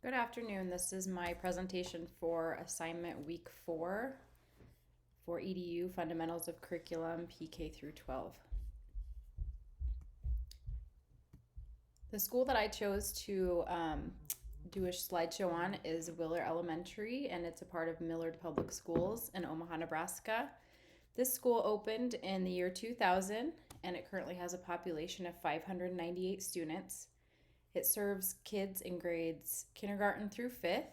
Good afternoon. This is my presentation for assignment week 4 for EDU Fundamentals of Curriculum PK through 12. The school that I chose to do a slideshow on is Wheeler Elementary, and it's a part of Millard Public Schools in Omaha, Nebraska. This school opened in the year 2000, and it currently has a population of 598 students. It serves kids in grades kindergarten through 5th,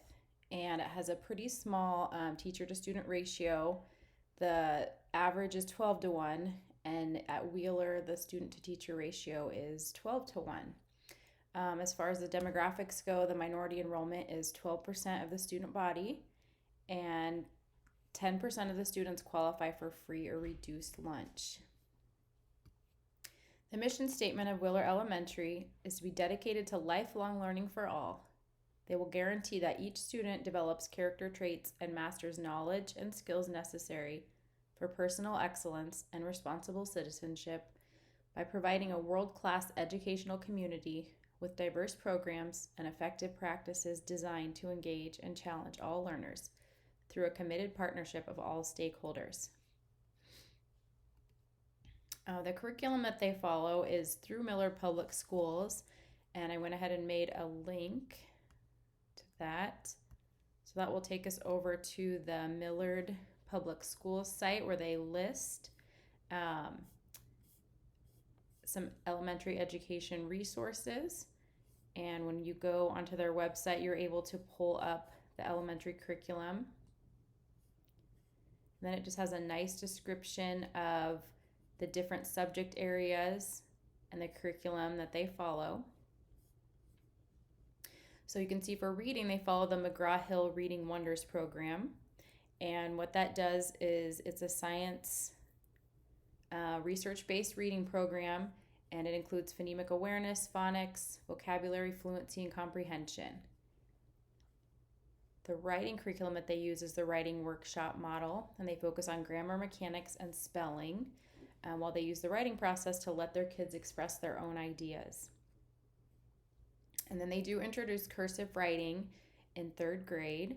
and it has a pretty small teacher to student ratio. The average is 12 to 1, and at Wheeler, the student to teacher ratio is 12 to 1. As far as the demographics go, the minority enrollment is 12% of the student body, and 10% of the students qualify for free or reduced lunch. The mission statement of Wheeler Elementary is to be dedicated to lifelong learning for all. They will guarantee that each student develops character traits and masters knowledge and skills necessary for personal excellence and responsible citizenship by providing a world-class educational community with diverse programs and effective practices designed to engage and challenge all learners through a committed partnership of all stakeholders. The curriculum that they follow is through Millard Public Schools, and I went ahead and made a link to that. So that will take us over to the Millard Public Schools site where they list some elementary education resources. And when you go onto their website, you're able to pull up the elementary curriculum. And then it just has a nice description of the different subject areas and the curriculum that they follow. So you can see for reading, they follow the McGraw-Hill Reading Wonders program. And what that does is it's a science research-based reading program, and it includes phonemic awareness, phonics, vocabulary, fluency, and comprehension. The writing curriculum that they use is the writing workshop model, and they focus on grammar, mechanics, and spelling, while they use the writing process to let their kids express their own ideas. And then they do introduce cursive writing in 3rd grade.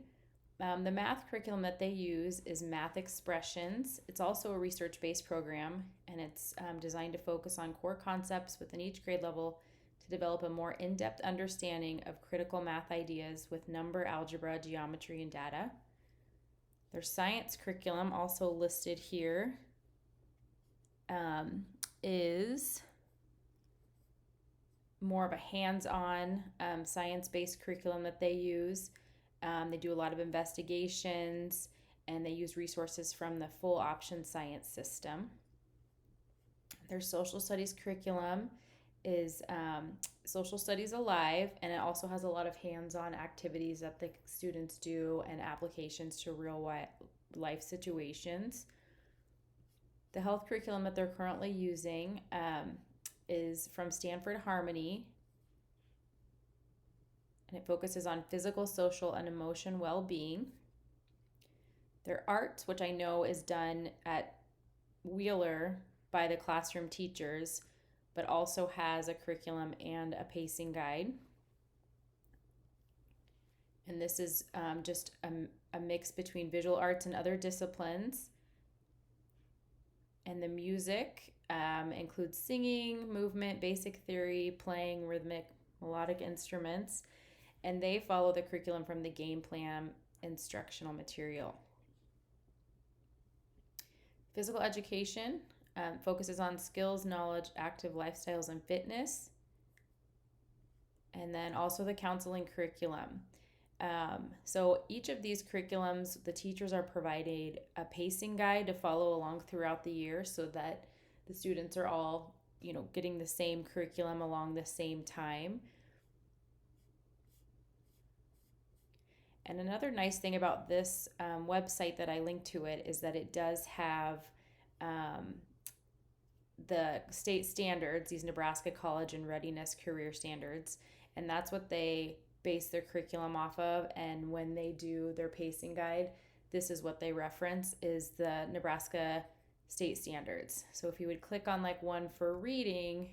The math curriculum that they use is Math Expressions. It's also a research-based program, and it's designed to focus on core concepts within each grade level to develop a more in-depth understanding of critical math ideas with number, algebra, geometry, and data. Their science curriculum, also listed here, is more of a hands-on science-based curriculum that they use. They do a lot of investigations, and they use resources from the full option science system. Their social studies curriculum is Social Studies Alive, and it also has a lot of hands-on activities that the students do and applications to real life situations. The health curriculum that they're currently using is from Stanford Harmony, and it focuses on physical, social, and emotion well-being. Their arts, which I know is done at Wheeler by the classroom teachers, but also has a curriculum and a pacing guide. And this is just a mix between visual arts and other disciplines. And the music includes singing, movement, basic theory, playing rhythmic, melodic instruments, and they follow the curriculum from the game plan instructional material. Physical education focuses on skills, knowledge, active lifestyles, and fitness. And then also the counseling curriculum. So each of these curriculums, the teachers are provided a pacing guide to follow along throughout the year so that the students are all, getting the same curriculum along the same time. And another nice thing about this website that I linked to it is that it does have the state standards, these Nebraska College and Readiness Career Standards, and that's what they base their curriculum off of. And when they do their pacing guide, this is what they reference, is the Nebraska state standards. So if you would click on one for reading,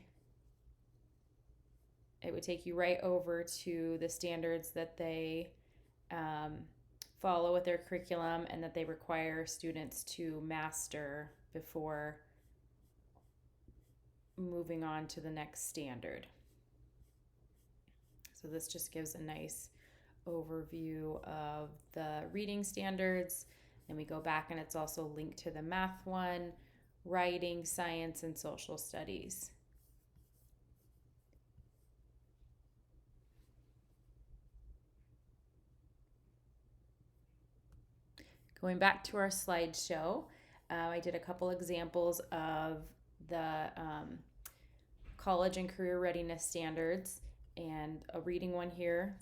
it would take you right over to the standards that they follow with their curriculum and that they require students to master before moving on to the next standard. So this just gives a nice overview of the reading standards. Then we go back and it's also linked to the math one, writing, science, and social studies. Going back to our slideshow, I did a couple examples of the college and career readiness standards, and a reading one here,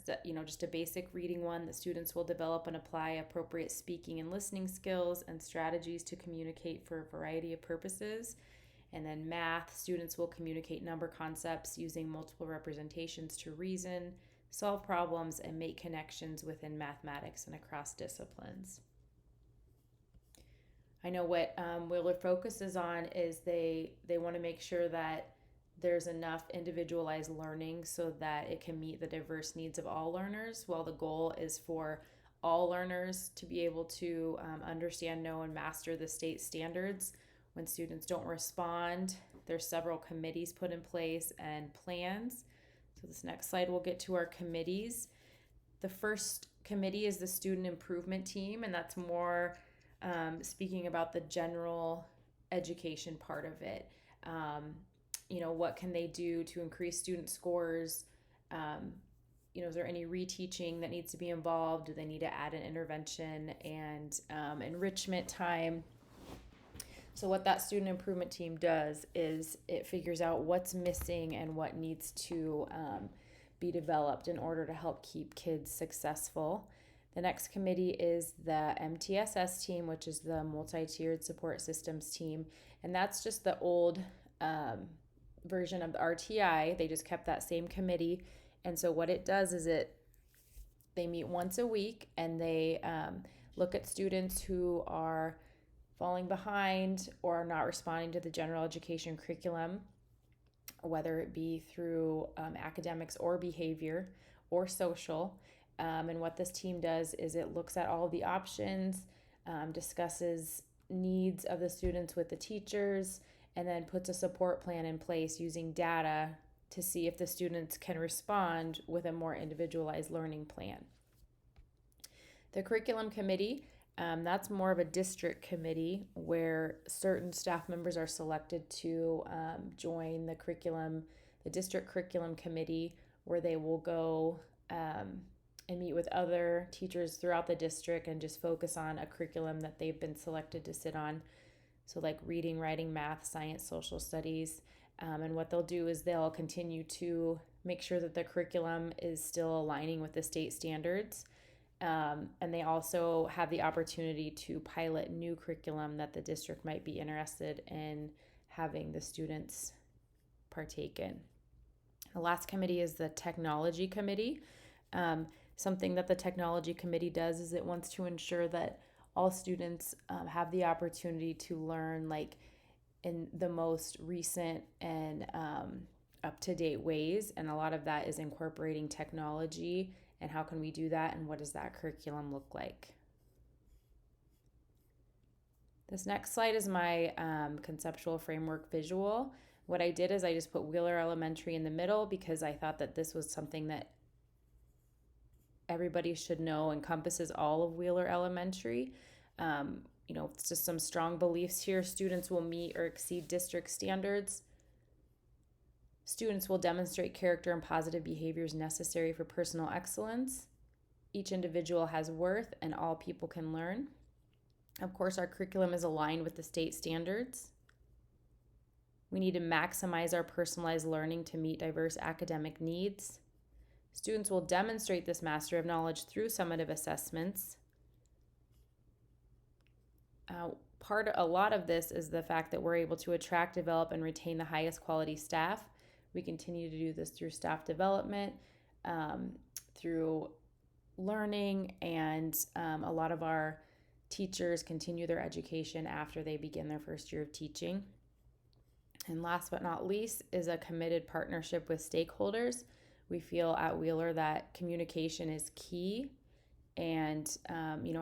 just a basic reading one that students will develop and apply appropriate speaking and listening skills and strategies to communicate for a variety of purposes. And then math, students will communicate number concepts using multiple representations to reason, solve problems, and make connections within mathematics and across disciplines. I know what Wheeler focuses on is they want to make sure that there's enough individualized learning so that it can meet the diverse needs of all learners, while the goal is for all learners to be able to understand, know, and master the state standards. When students don't respond, there's several committees put in place and plans. So this next slide, we'll get to our committees. The first committee is the student improvement team, and that's more speaking about the general education part of it. What can they do to increase student scores? Is there any reteaching that needs to be involved? Do they need to add an intervention and enrichment time? So what that student improvement team does is it figures out what's missing and what needs to be developed in order to help keep kids successful. The next committee is the MTSS team, which is the multi-tiered support systems team. And that's just the old version of the RTI. They just kept that same committee. And so what it does is they meet once a week and they look at students who are falling behind or are not responding to the general education curriculum, whether it be through academics or behavior or social. And what this team does is it looks at all the options, discusses needs of the students with the teachers, and then puts a support plan in place using data to see if the students can respond with a more individualized learning plan. The curriculum committee, that's more of a district committee where certain staff members are selected to join the district curriculum committee, where they will go and meet with other teachers throughout the district and just focus on a curriculum that they've been selected to sit on. So like reading, writing, math, science, social studies. And what they'll do is they'll continue to make sure that the curriculum is still aligning with the state standards. And they also have the opportunity to pilot new curriculum that the district might be interested in having the students partake in. The last committee is the technology committee. Something that the technology committee does is it wants to ensure that all students have the opportunity to learn in the most recent and up-to-date ways. And a lot of that is incorporating technology. And how can we do that? And what does that curriculum look like? This next slide is my conceptual framework visual. What I did is I just put Wheeler Elementary in the middle because I thought that this was something that everybody should know, encompasses all of Wheeler Elementary. It's just some strong beliefs here. Students will meet or exceed district standards. Students will demonstrate character and positive behaviors necessary for personal excellence. Each individual has worth and all people can learn. Of course, our curriculum is aligned with the state standards. We need to maximize our personalized learning to meet diverse academic needs. Students will demonstrate this mastery of knowledge through summative assessments. A lot of this is the fact that we're able to attract, develop, and retain the highest quality staff. We continue to do this through staff development, through learning, and a lot of our teachers continue their education after they begin their first year of teaching. And last but not least is a committed partnership with stakeholders. We feel at Wheeler that communication is key, and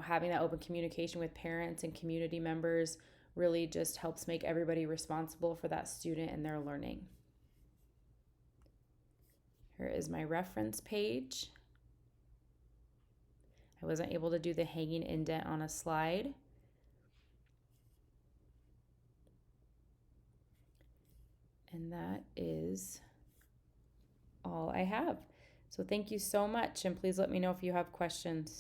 having that open communication with parents and community members really just helps make everybody responsible for that student and their learning. Here is my reference page. I wasn't able to do the hanging indent on a slide. And that is all I have. So thank you so much, and please let me know if you have questions.